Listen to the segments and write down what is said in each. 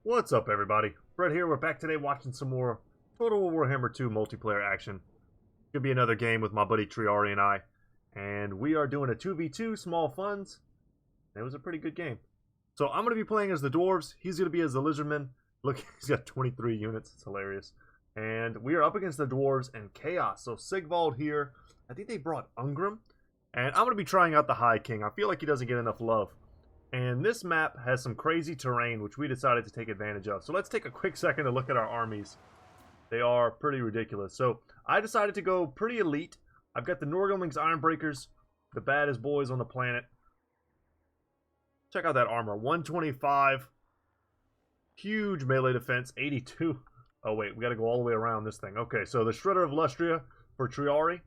What's up, everybody? Brett here. We're back today watching some more Total Warhammer 2 multiplayer action. Could be another game with my buddy Triari and I. And we are doing a 2v2 small funds. It was a pretty good game. So I'm going to be playing as the dwarves. He's going to be as the lizardman. Look, he's got 23 units. It's hilarious. And we are up against the dwarves and chaos. So Sigvald here. I think they brought Ungrim. And I'm going to be trying out the High King. I feel like he doesn't get enough love. And this map has some crazy terrain, which we decided to take advantage of. So let's take a quick second to look at our armies. They are pretty ridiculous. So I decided to go pretty elite. I've got the Norgumlings Ironbreakers, the baddest boys on the planet. Check out that armor. 125. Huge melee defense. 82. Oh, wait. We got to go all the way around this thing. Okay, so the Shredder of Lustria for Triari.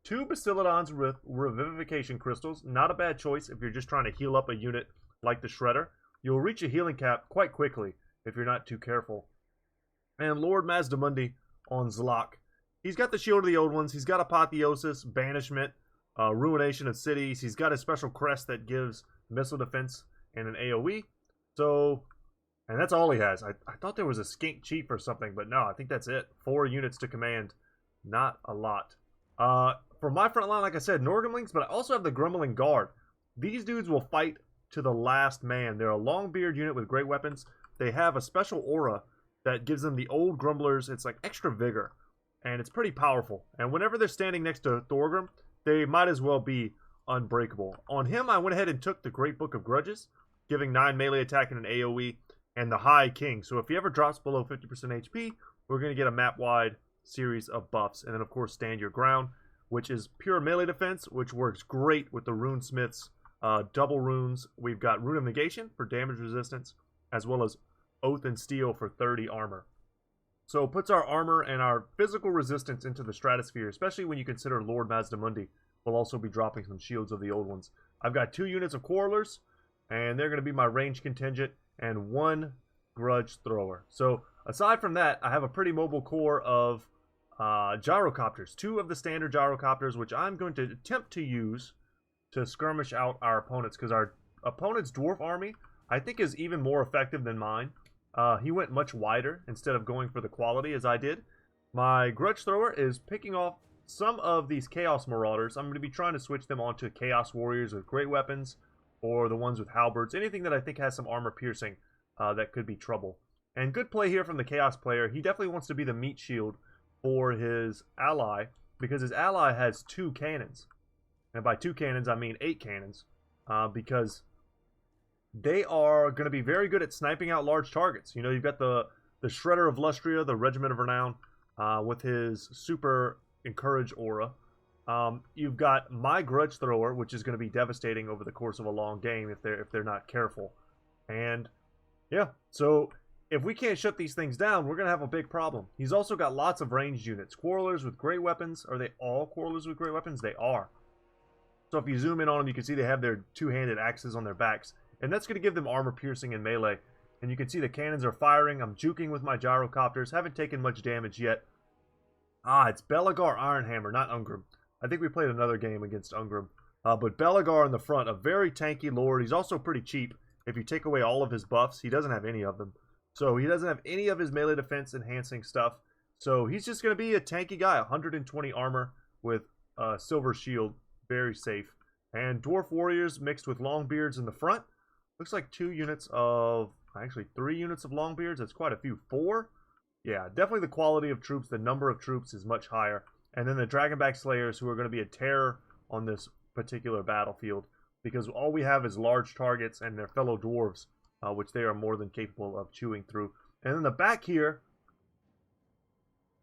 2 Bastiladons with Revivification Crystals. Not a bad choice if you're just trying to heal up a unit like the Shredder. You'll reach a healing cap quite quickly if you're not too careful. And Lord Mazdamundi on Zlok. He's got the Shield of the Old Ones. He's got Apotheosis, Banishment, Ruination of Cities. He's got a special crest that gives missile defense and an AoE. So, and that's all he has. I thought there was a Skink Chief or something, but no, I think that's it. 4 units to command. Not a lot. For my front line, like I said, Norgumlings, but I also have the Grumbling Guard. These dudes will fight to the last man. They're a Longbeard unit with great weapons. They have a special aura that gives them the old Grumblers. It's like extra vigor, and it's pretty powerful. And whenever they're standing next to Thorgrim, they might as well be unbreakable. On him, I went ahead and took the Great Book of Grudges, giving 9 melee attack and an AoE, and the High King. So if he ever drops below 50% HP, we're going to get a map-wide series of buffs. And then, of course, Stand Your Ground, which is pure melee defense, which works great with the Runesmith's double runes. We've got Rune of Negation for damage resistance, as well as Oath and Steel for 30 armor. So it puts our armor and our physical resistance into the stratosphere, especially when you consider Lord Mazdamundi will also be dropping some shields of the old ones. I've got 2 units of Quarrelers, and they're going to be my range contingent, and 1 Grudge Thrower. So aside from that, I have a pretty mobile core of gyrocopters. 2 of the standard gyrocopters, which I'm going to attempt to use to skirmish out our opponents, because our opponent's dwarf army I think is even more effective than mine. He went much wider instead of going for the quality as I did. My Grudge Thrower is picking off some of these Chaos Marauders. I'm going to be trying to switch them onto Chaos Warriors with great weapons, or the ones with halberds, anything that I think has some armor piercing that could be trouble. And good play here from the Chaos player. He definitely wants to be the meat shield for his ally, because his ally has 2 cannons. And by 2 cannons, I mean 8 cannons, because they are going to be very good at sniping out large targets. You know, you've got the Shredder of Lustria, the Regiment of Renown, with his super encourage aura. You've got my Grudge Thrower, which is going to be devastating over the course of a long game if they're not careful. And yeah, so if we can't shut these things down, we're going to have a big problem. He's also got lots of ranged units. Quarrelers with great weapons. Are they all Quarrelers with great weapons? They are. So if you zoom in on them, you can see they have their 2-handed axes on their backs. And that's going to give them armor piercing and melee. And you can see the cannons are firing. I'm juking with my gyrocopters. Haven't taken much damage yet. It's Belagar Ironhammer, not Ungrim. I think we played another game against Ungrim. But Belagar in the front, a very tanky lord. He's also pretty cheap. If you take away all of his buffs, he doesn't have any of them. So he doesn't have any of his melee defense enhancing stuff. So he's just going to be a tanky guy. 120 armor with silver shield. Very safe. And Dwarf Warriors mixed with Longbeards in the front. Looks like 2 units of... Actually, 3 units of Longbeards. That's quite a few. 4? Yeah, definitely the quality of troops. The number of troops is much higher. And then the Dragonback Slayers, who are going to be a terror on this particular battlefield, because all we have is large targets and their fellow dwarves, which they are more than capable of chewing through. And then the back here,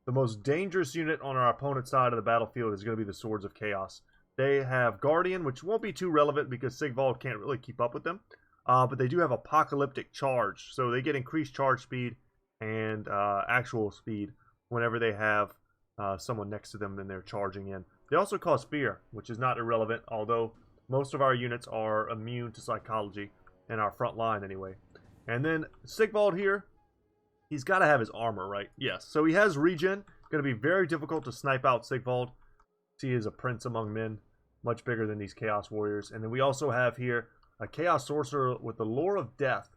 the most dangerous unit on our opponent's side of the battlefield is going to be the Swords of Chaos. They have Guardian, which won't be too relevant because Sigvald can't really keep up with them. But they do have Apocalyptic Charge, so they get increased charge speed and actual speed whenever they have someone next to them and they're charging in. They also cause Fear, which is not irrelevant, although most of our units are immune to psychology in our front line anyway. And then Sigvald here, he's got to have his armor, right? Yes, so he has regen. Going to be very difficult to snipe out Sigvald. He is a prince among men, much bigger than these Chaos Warriors. And then we also have here a Chaos Sorcerer with the Lore of Death.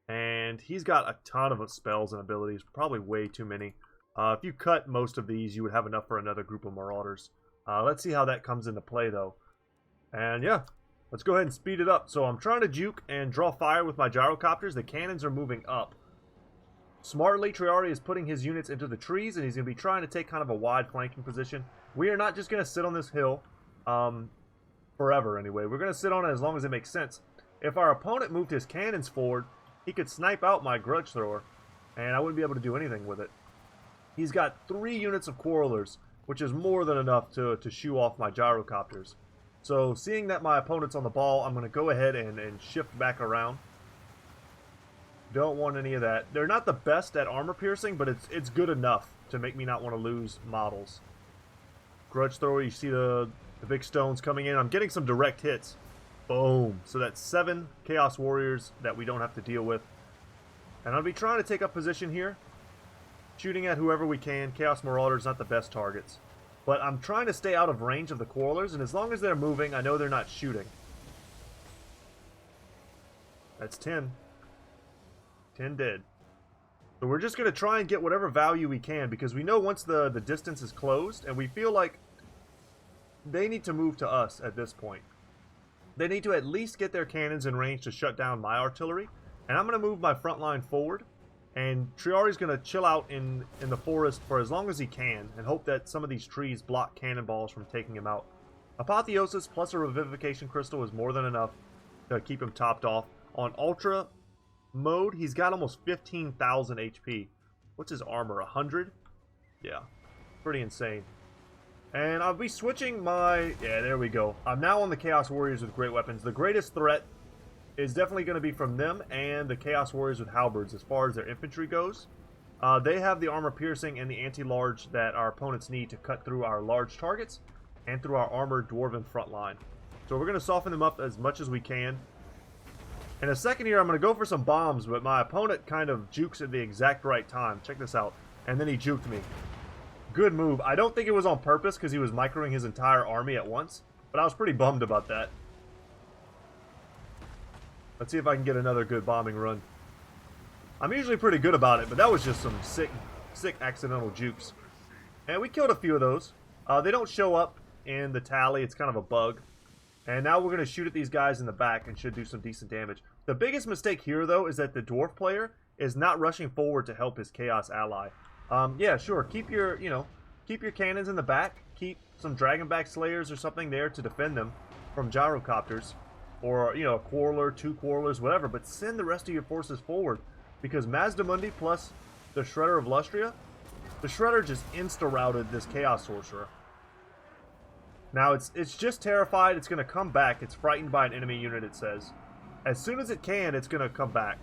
And and he's got a ton of spells and abilities, probably way too many. If you cut most of these, you would have enough for another group of Marauders. Let's see how that comes into play, though. And yeah, let's go ahead and speed it up. So I'm trying to juke and draw fire with my gyrocopters. The cannons are moving up. Smartly, Triari is putting his units into the trees, and he's going to be trying to take kind of a wide flanking position. We are not just going to sit on this hill forever, anyway. We're going to sit on it as long as it makes sense. If our opponent moved his cannons forward, he could snipe out my grudge thrower, and I wouldn't be able to do anything with it. He's got 3 units of quarrelers, which is more than enough to shoo off my gyrocopters. So, seeing that my opponent's on the ball, I'm going to go ahead and shift back around. Don't want any of that. They're not the best at armor piercing, but it's good enough to make me not want to lose models. Grudge thrower, you see the big stones coming in. I'm getting some direct hits. Boom. So that's 7 Chaos Warriors that we don't have to deal with. And I'll be trying to take up position here. Shooting at whoever we can. Chaos Marauders not the best targets. But I'm trying to stay out of range of the Quarrelers, and as long as they're moving, I know they're not shooting. That's 10. 10 dead. So we're just going to try and get whatever value we can, because we know once the distance is closed, and we feel like they need to move to us at this point. They need to at least get their cannons in range to shut down my artillery, and I'm going to move my front line forward. And Triari's going to chill out in the forest for as long as he can and hope that some of these trees block cannonballs from taking him out. Apotheosis plus a Revivification Crystal is more than enough to keep him topped off. On Ultra mode, he's got almost 15,000 HP. What's his armor, 100? Yeah, pretty insane. And I'll be switching my... Yeah, there we go. I'm now on the Chaos Warriors with great weapons. The greatest threat is definitely going to be from them and the Chaos Warriors with halberds as far as their infantry goes. They have the armor piercing and the anti-large that our opponents need to cut through our large targets and through our armored dwarven front line. So we're going to soften them up as much as we can. In a second here, I'm going to go for some bombs, but my opponent kind of jukes at the exact right time. Check this out. And then he juked me. Good move. I don't think it was on purpose because he was microing his entire army at once, but I was pretty bummed about that. Let's see if I can get another good bombing run. I'm usually pretty good about it, but that was just some sick accidental jukes. And we killed a few of those. They don't show up in the tally. It's kind of a bug. And now we're going to shoot at these guys in the back and should do some decent damage. The biggest mistake here, though, is that the dwarf player is not rushing forward to help his chaos ally. Yeah, sure. Keep your cannons in the back. Keep some Dragonback Slayers or something there to defend them from gyrocopters. Or, you know, a Quarreler, 2 Quarrelers, whatever. But send the rest of your forces forward. Because Mazdamundi plus the Shredder of Lustria, the Shredder just insta-routed this Chaos Sorcerer. Now, it's just terrified. It's going to come back. It's frightened by an enemy unit, it says. As soon as it can, it's going to come back.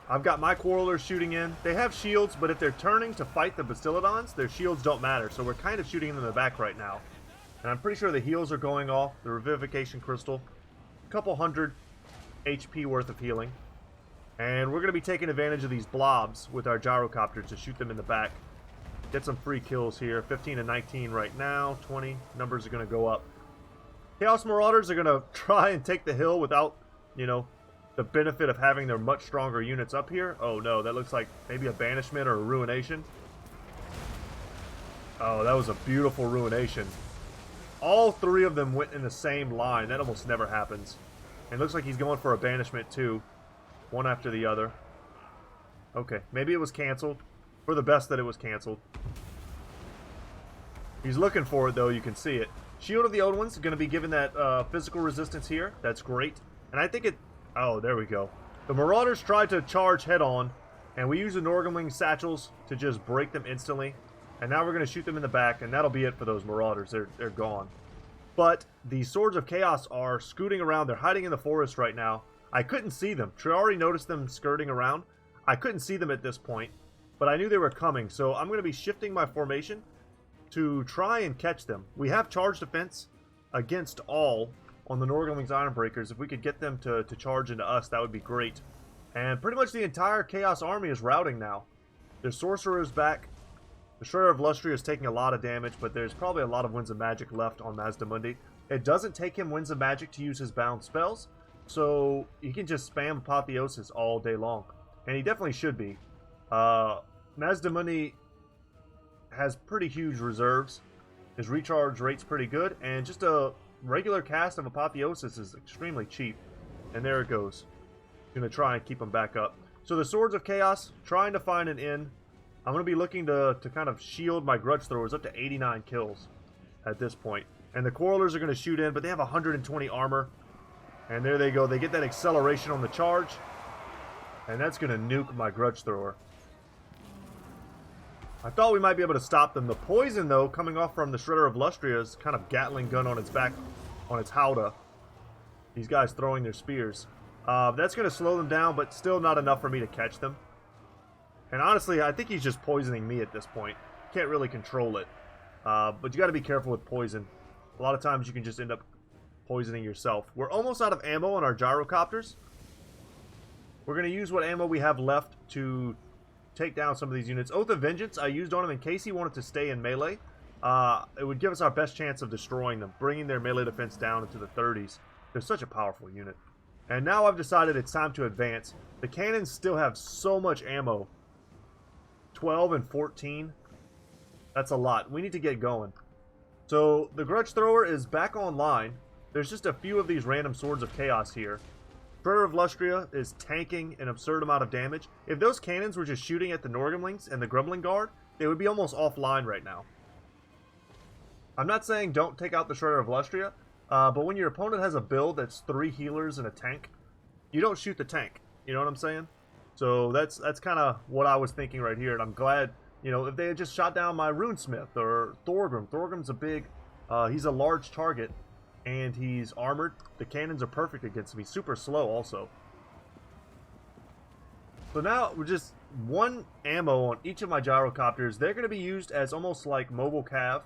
I've got my Quarrelers shooting in. They have shields, but if they're turning to fight the Bastiladons, their shields don't matter. So we're kind of shooting them in the back right now. And I'm pretty sure the heals are going off. The Revivification Crystal. A couple hundred HP worth of healing. And we're going to be taking advantage of these blobs with our gyrocopters to shoot them in the back. Get some free kills here. 15 and 19 right now. 20. Numbers are going to go up. Chaos Marauders are going to try and take the hill without, you know, the benefit of having their much stronger units up here. Oh no, that looks like maybe a banishment or a ruination. Oh, that was a beautiful ruination. All 3 of them went in the same line. That almost never happens. And it looks like he's going for a banishment too. One after the other. Okay, maybe it was canceled. For the best that it was canceled. He's looking for it though, you can see it. Shield of the Old Ones is going to be given that physical resistance here. That's great. And I think it... Oh, there we go. The Marauders tried to charge head-on, and we use the Norgling Satchels to just break them instantly. And now we're going to shoot them in the back, and that'll be it for those Marauders. They're gone. But the Swords of Chaos are scooting around. They're hiding in the forest right now. I couldn't see them. Triari noticed them skirting around. I couldn't see them at this point, but I knew they were coming. So I'm going to be shifting my formation to try and catch them. We have charge defense against all on the Norgling's Ironbreakers. If we could get them to charge into us, that would be great. And pretty much the entire Chaos Army is routing now. Their Sorcerer's back. The Shredder of Lustria is taking a lot of damage, but there's probably a lot of Winds of Magic left on Mazdamundi. It doesn't take him Winds of Magic to use his bound spells, So he can just spam Apotheosis all day long. And he definitely should be. Mazdamundi has pretty huge reserves. His recharge rate's pretty good. And just a regular cast of Apotheosis is extremely cheap. And there it goes. Gonna try and keep him back up. So the Swords of Chaos, trying to find an in. I'm gonna be looking to kind of shield my Grudge Throwers up to 89 kills at this point. And the Quarrelers are gonna shoot in, but they have 120 armor. And there they go. They get that acceleration on the charge. And that's gonna nuke my Grudge Thrower. I thought we might be able to stop them. The poison, though, coming off from the Shredder of Lustria's kind of Gatling gun on its back, on its howdah. These guys throwing their spears. That's going to slow them down, but still not enough for me to catch them. And honestly, I think he's just poisoning me at this point. Can't really control it. But you got to be careful with poison. A lot of times you can just end up poisoning yourself. We're almost out of ammo on our gyrocopters. We're going to use what ammo we have left to take down some of these units. Oath of Vengeance I used on him in case he wanted to stay in melee. It would give us our best chance of destroying them, bringing their melee defense down into the 30s. They're such a powerful unit. And now I've decided it's time to advance. The cannons still have so much ammo. 12 and 14. That's a lot. We need to get going. So the Grudge Thrower is back online. There's just a few of these random Swords of Chaos here. Shredder of Lustria is tanking an absurd amount of damage. If those cannons were just shooting at the Norgamlings and the Grumbling Guard, they would be almost offline right now. I'm not saying don't take out the Shredder of Lustria, but when your opponent has a build that's 3 healers and a tank, you don't shoot the tank. You know what I'm saying? So that's kind of what I was thinking right here, and I'm glad, you know, if they had just shot down my Runesmith or Thorgrim. Thorgrim's a big, he's a large target, and he's armored. The cannons are perfect against him. He's super slow also. So now we're just 1 ammo on each of my gyrocopters. They're going to be used as almost like mobile cav.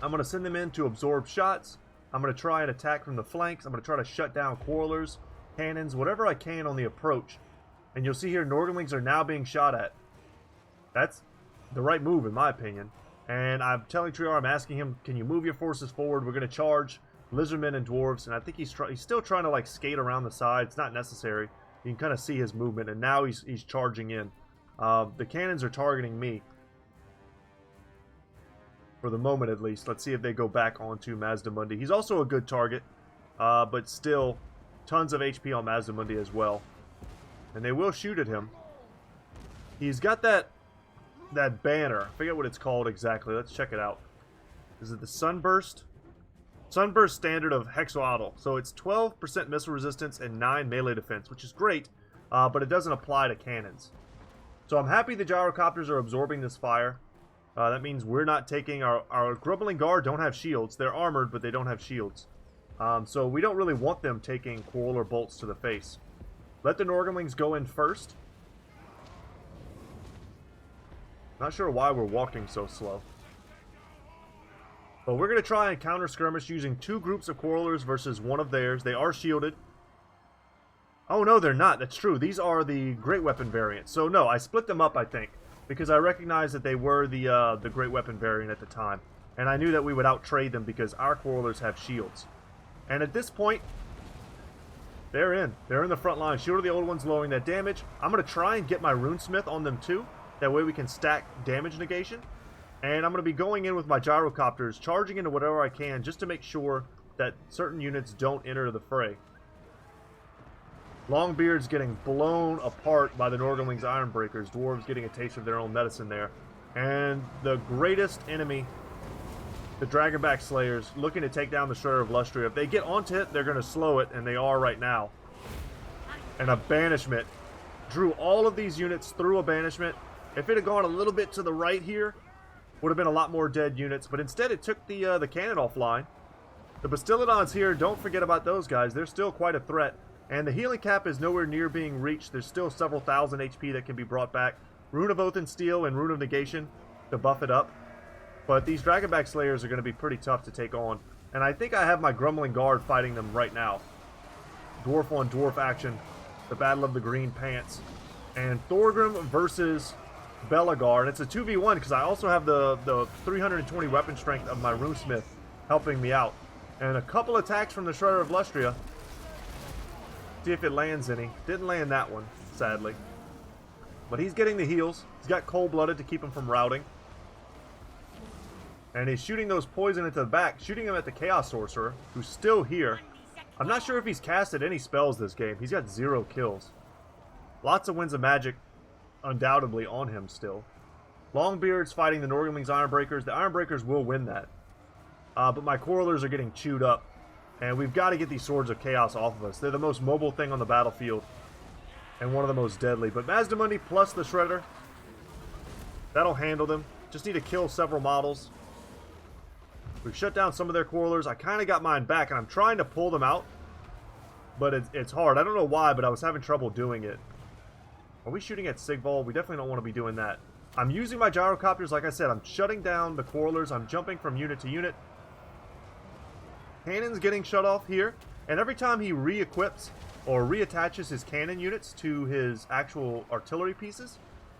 I'm going to send them in to absorb shots. I'm going to try and attack from the flanks. I'm going to try to shut down Quarrelers, cannons, whatever I can on the approach. And you'll see here Norgamlings are now being shot at. That's the right move in my opinion. And I'm telling Triar, I'm asking him, can you move your forces forward? We're going to charge Lizardmen and Dwarves. And I think he's still trying to like skate around the side. It's not necessary. You can kind of see his movement. And now he's charging in. The cannons are targeting me. For the moment, at least. Let's see if they go back onto Mazdamundi. He's also a good target, but still tons of HP on Mazdamundi as well. And they will shoot at him. He's got that banner. I forget what it's called exactly. Let's check it out. Is it the Sunburst? Sunburst standard of Hexoatl. So it's 12% missile resistance and 9 melee defense, which is great, but it doesn't apply to cannons. So I'm happy the gyrocopters are absorbing this fire. That means we're not taking our Grumbling Guard don't have shields. They're armored, but they don't have shields. So we don't really want them taking Quarreler bolts to the face. Let the Norgamlings go in first. Not sure why we're walking so slow. But we're going to try and counter skirmish using 2 groups of Quarrelers versus 1 of theirs. They are shielded. Oh no, they're not. That's true. These are the Great Weapon variants. So no, I split them up, I think. Because I recognized that they were the Great Weapon variant at the time. And I knew that we would out-trade them because our Quarrelers have shields. And at this point, they're in. They're in the front line. Shield of the Old Ones lowering that damage. I'm going to try and get my Runesmith on them too. That way we can stack damage negation. And I'm going to be going in with my gyrocopters, charging into whatever I can just to make sure that certain units don't enter the fray. Longbeard's getting blown apart by the Norgamlings Ironbreakers. Dwarves getting a taste of their own medicine there. And the greatest enemy, the Dragonback Slayers, looking to take down the Shredder of Lustria. If they get onto it, they're going to slow it, and they are right now. And a Banishment. Drew all of these units through a Banishment. If it had gone a little bit to the right here, would have been a lot more dead units. But instead, it took the cannon offline. The Bastiladons here, don't forget about those guys. They're still quite a threat. And the healing cap is nowhere near being reached. There's still several thousand HP that can be brought back. Rune of Oath and Steel and Rune of Negation to buff it up. But these Dragonback Slayers are going to be pretty tough to take on. And I think I have my Grumbling Guard fighting them right now. Dwarf on dwarf action. The Battle of the Green Pants. And Thorgrim versus Belagar. And it's a 2v1 because I also have the 320 weapon strength of my Runesmith helping me out. And a couple attacks from the Shredder of Lustria. See if it lands any. Didn't land that one, sadly. But he's getting the heals. He's got cold-blooded to keep him from routing. And he's shooting those poison into the back, shooting him at the Chaos Sorcerer, who's still here. I'm not sure if he's casted any spells this game. He's got 0 kills. Lots of Winds of Magic, undoubtedly, on him still. Longbeard's fighting the Norgling's Ironbreakers. The Ironbreakers will win that. But my Quarrelers are getting chewed up. And we've got to get these Swords of Chaos off of us. They're the most mobile thing on the battlefield. And one of the most deadly. But Mazdamundi plus the Shredder, that'll handle them. Just need to kill several models. We've shut down some of their Quarrelers. I kind of got mine back, and I'm trying to pull them out. But it's hard. I don't know why, but I was having trouble doing it. Are we shooting at Sigval? We definitely don't want to be doing that. I'm using my gyrocopters. Like I said, I'm shutting down the Quarrelers. I'm jumping from unit to unit. Cannon's getting shut off here. And every time he re-equips or reattaches his cannon units to his actual artillery pieces,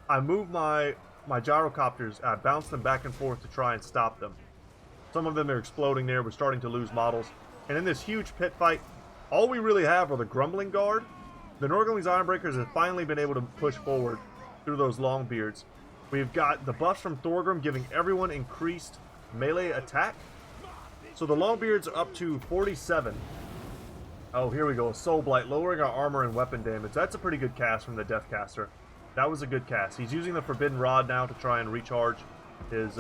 I move my gyrocopters. I bounce them back and forth to try and stop them. Some of them are exploding there. We're starting to lose models. And in this huge pit fight, all we really have are the Grumbling Guard. The Norgling's Ironbreakers have finally been able to push forward through those Longbeards. We've got the buffs from Thorgrim giving everyone increased melee attack. So the Longbeards are up to 47. Oh, here we go. Soul Blight, lowering our armor and weapon damage. That's a pretty good cast from the Deathcaster. That was a good cast. He's using the Forbidden Rod now to try and recharge his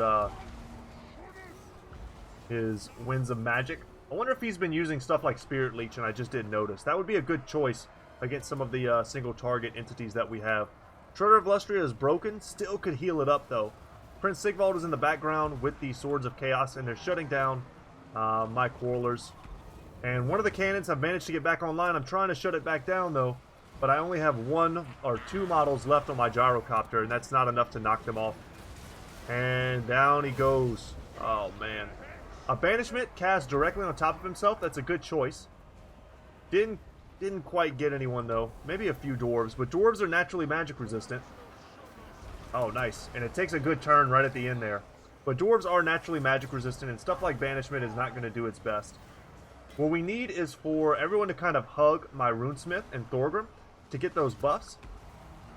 Winds of Magic. I wonder if he's been using stuff like Spirit Leech and I just didn't notice. That would be a good choice against some of the single target entities that we have. Shredder of Lustria is broken. Still could heal it up though. Prince Sigvald is in the background with the Swords of Chaos and they're shutting down my Quarrelers. And one of the cannons have managed to get back online. I'm trying to shut it back down though. But I only have 1 or 2 models left on my gyrocopter and that's not enough to knock them off. And down he goes. Oh man. A Banishment cast directly on top of himself. That's a good choice. Didn't quite get anyone though. Maybe a few dwarves, but dwarves are naturally magic resistant. Oh, nice. And it takes a good turn right at the end there. But dwarves are naturally magic resistant, and stuff like Banishment is not going to do its best. What we need is for everyone to kind of hug my Runesmith and Thorgrim to get those buffs.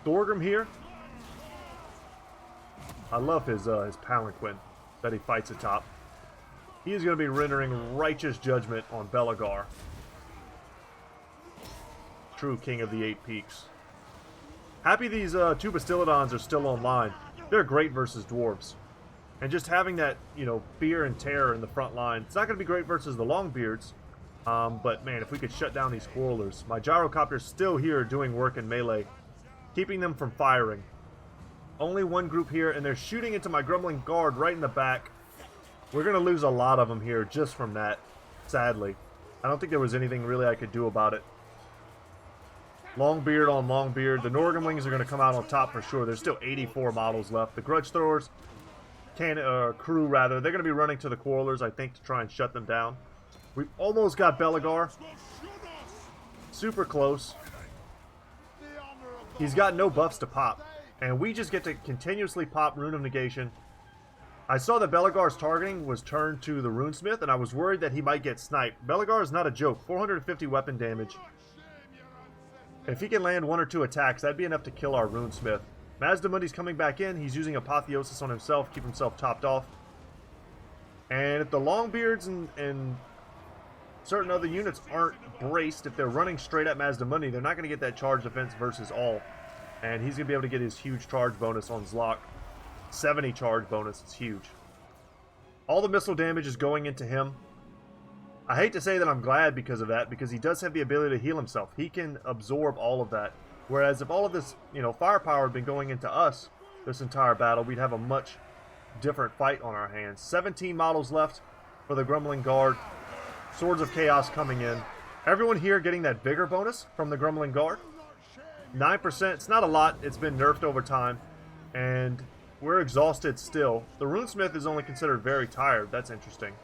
Thorgrim here. I love his palanquin that he fights atop. He is going to be rendering righteous judgment on Belagar. True king of the 8 peaks. Happy these 2 Bastiladons are still online. They're great versus dwarves. And just having that, you know, fear and terror in the front line. It's not going to be great versus the Longbeards. But man, if we could shut down these Quarrelers. My gyrocopter's still here doing work in melee. Keeping them from firing. Only 1 group here, and they're shooting into my Grumbling Guard right in the back. We're going to lose a lot of them here just from that, sadly. I don't think there was anything really I could do about it. Longbeard on Longbeard. The Norgamlings are going to come out on top for sure. There's still 84 models left. The Grudge Throwers, crew rather, they're going to be running to the Quarrelers, I think, to try and shut them down. We've almost got Belagar. Super close. He's got no buffs to pop. And we just get to continuously pop Rune of Negation. I saw that Belagar's targeting was turned to the Runesmith, and I was worried that he might get sniped. Belagar is not a joke. 450 weapon damage. If he can land 1 or 2 attacks, that'd be enough to kill our Runesmith. Mazdamundi's coming back in. He's using Apotheosis on himself, keep himself topped off. And if the Longbeards and certain other units aren't braced, if they're running straight at Mazdamundi, they're not going to get that charge defense versus all. And he's going to be able to get his huge charge bonus on Zlok. 70 charge bonus, it's huge. All the missile damage is going into him. I hate to say that I'm glad because of that, because he does have the ability to heal himself. He can absorb all of that. Whereas if all of this, you know, firepower had been going into us this entire battle, we'd have a much different fight on our hands. 17 models left for the Grumbling Guard. Swords of Chaos coming in. Everyone here getting that vigor bonus from the Grumbling Guard. 9%, it's not a lot. It's been nerfed over time. And we're exhausted still. The Runesmith is only considered very tired. That's interesting.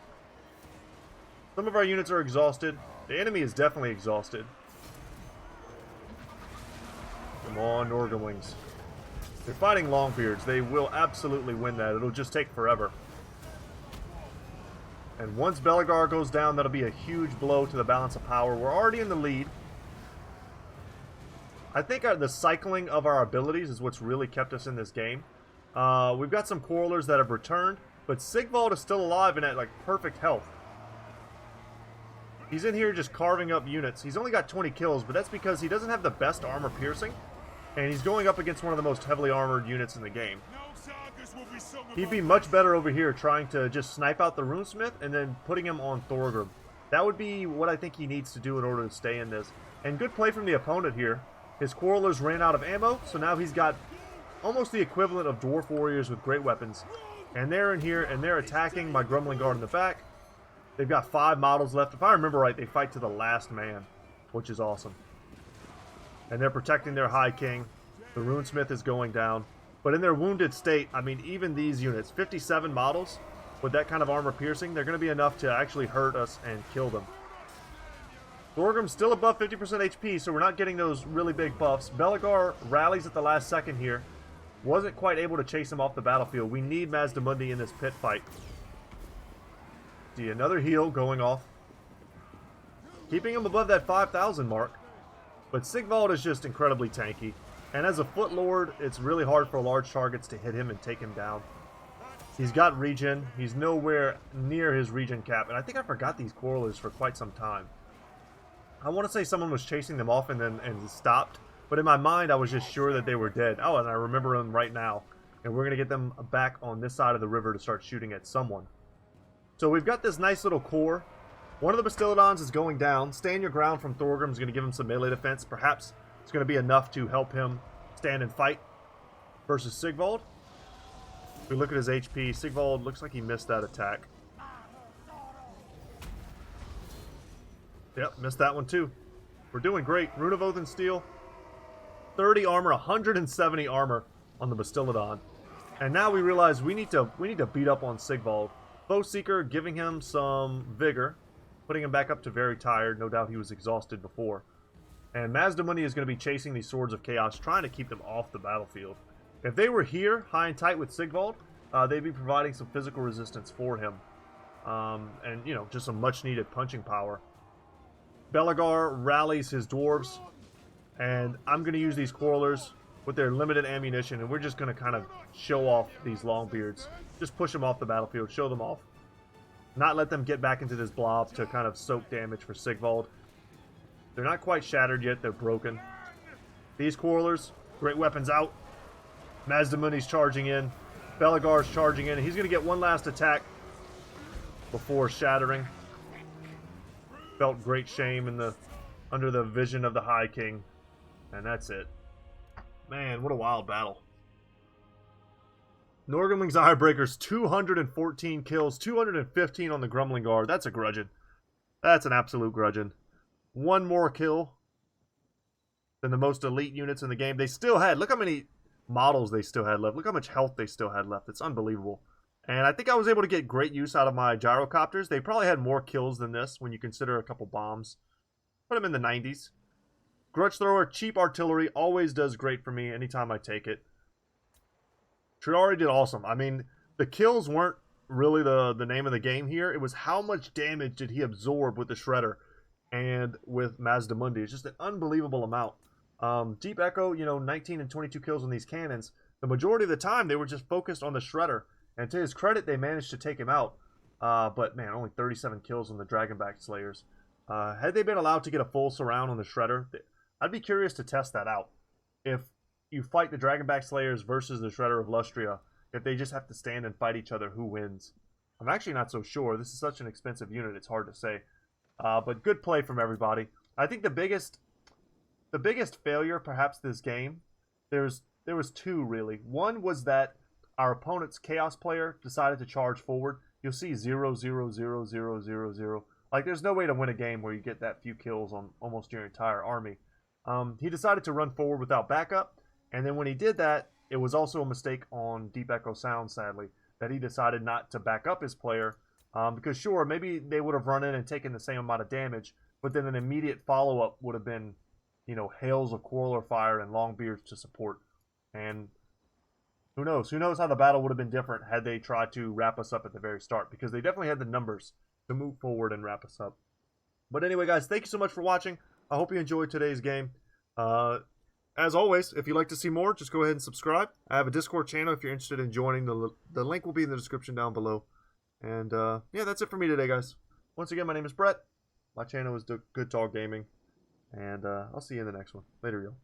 Some of our units are exhausted. The enemy is definitely exhausted. Come on, Norgamlings. They're fighting Longbeards. They will absolutely win that. It'll just take forever. And once Belagar goes down, that'll be a huge blow to the balance of power. We're already in the lead. I think the cycling of our abilities is what's really kept us in this game. We've got some Quarrelers that have returned, but Sigvald is still alive and at like perfect health. He's in here just carving up units. He's only got 20 kills, but that's because he doesn't have the best armor piercing, and he's going up against one of the most heavily armored units in the game. He'd be much better over here trying to just snipe out the Runesmith and then putting him on Thorgrim. That would be what I think he needs to do in order to stay in this. And good play from the opponent here. His Quarrelers ran out of ammo, so now he's got almost the equivalent of Dwarf Warriors with great weapons. And they're in here, and they're attacking my Grumbling Guard in the back. They've got 5 models left. If I remember right, they fight to the last man, which is awesome. And they're protecting their High King. The Runesmith is going down. But in their wounded state, I mean, even these units, 57 models, with that kind of armor piercing, they're going to be enough to actually hurt us and kill them. Thorgrim's still above 50% HP, so we're not getting those really big buffs. Belegar rallies at the last second here. Wasn't quite able to chase him off the battlefield. We need Mazdamundi in this pit fight. See, another heal going off. Keeping him above that 5,000 mark. But Sigvald is just incredibly tanky. And as a Foot Lord, it's really hard for large targets to hit him and take him down. He's got regen. He's nowhere near his regen cap. And I think I forgot these Quarrelers for quite some time. I want to say someone was chasing them off and then stopped. But in my mind, I was just sure that they were dead. Oh, and I remember them right now. And we're going to get them back on this side of the river to start shooting at someone. So we've got this nice little core. One of the Bastiladons is going down. Stand your ground from Thorgrim is going to give him some melee defense. Perhaps it's going to be enough to help him stand and fight versus Sigvald. If we look at his HP, Sigvald looks like he missed that attack. Yep, missed that one too. We're doing great. Rune of Oath and Steel. 30 armor, 170 armor on the Bastiladon. And now we realize we need to beat up on Sigvald. Bowseeker giving him some vigor, putting him back up to very tired. No doubt he was exhausted before. And Mazdamundi is going to be chasing these Swords of Chaos, trying to keep them off the battlefield. If they were here, high and tight with Sigvald, they'd be providing some physical resistance for him. And, you know, just some much-needed punching power. Belegar rallies his dwarves, and I'm going to use these Quarrelers with their limited ammunition, and we're just going to kind of show off these Longbeards. Just push them off the battlefield, show them off. Not let them get back into this blob to kind of soak damage for Sigvald. They're not quite shattered yet, they're broken. These Quarrelers, great weapons out. Mazdamundi's charging in. Belegar's charging in. He's going to get one last attack before shattering. Felt great shame in under the vision of the High King. And that's it. Man, what a wild battle. Norgamling's Irebreakers, 214 kills, 215 on the Grumbling Guard. That's a grudging. That's an absolute grudging. One more kill than the most elite units in the game. They still had, look how many models they still had left. Look how much health they still had left. It's unbelievable. And I think I was able to get great use out of my gyrocopters. They probably had more kills than this when you consider a couple bombs. Put them in the 90s. Grudge Thrower, cheap artillery, always does great for me anytime I take it. Triari did awesome. I mean, the kills weren't really the name of the game here. It was how much damage did he absorb with the Shredder and with Mazdamundi. It's just an unbelievable amount. Deep Echo, you know, 19 and 22 kills on these cannons. The majority of the time, they were just focused on the Shredder. And to his credit, they managed to take him out. But, man, only 37 kills on the Dragonback Slayers. Had they been allowed to get a full surround on the Shredder, I'd be curious to test that out. If you fight the Dragonback Slayers versus the Shredder of Lustria, if they just have to stand and fight each other, who wins? I'm actually not so sure. This is such an expensive unit, it's hard to say. But good play from everybody. I think the biggest failure, perhaps, this game, there was two, really. One was that our opponent's Chaos player decided to charge forward. You'll see 0, 0, 0, 0, 0, 0. Like, there's no way to win a game where you get that few kills on almost your entire army. He decided to run forward without backup, and then when he did that, it was also a mistake on Deep Echo Sound, sadly, that he decided not to back up his player, because sure, maybe they would have run in and taken the same amount of damage, but then an immediate follow-up would have been, you know, hails of Quarreler fire and Longbeards to support. And who knows? Who knows how the battle would have been different had they tried to wrap us up at the very start, because they definitely had the numbers to move forward and wrap us up. But anyway, guys, thank you so much for watching. I hope you enjoyed today's game. As always, if you'd like to see more, just go ahead and subscribe. I have a Discord channel if you're interested in joining. The link will be in the description down below. And yeah, that's it for me today, guys. Once again, my name is Brett. My channel is Goodtalk Gaming. And I'll see you in the next one. Later, y'all.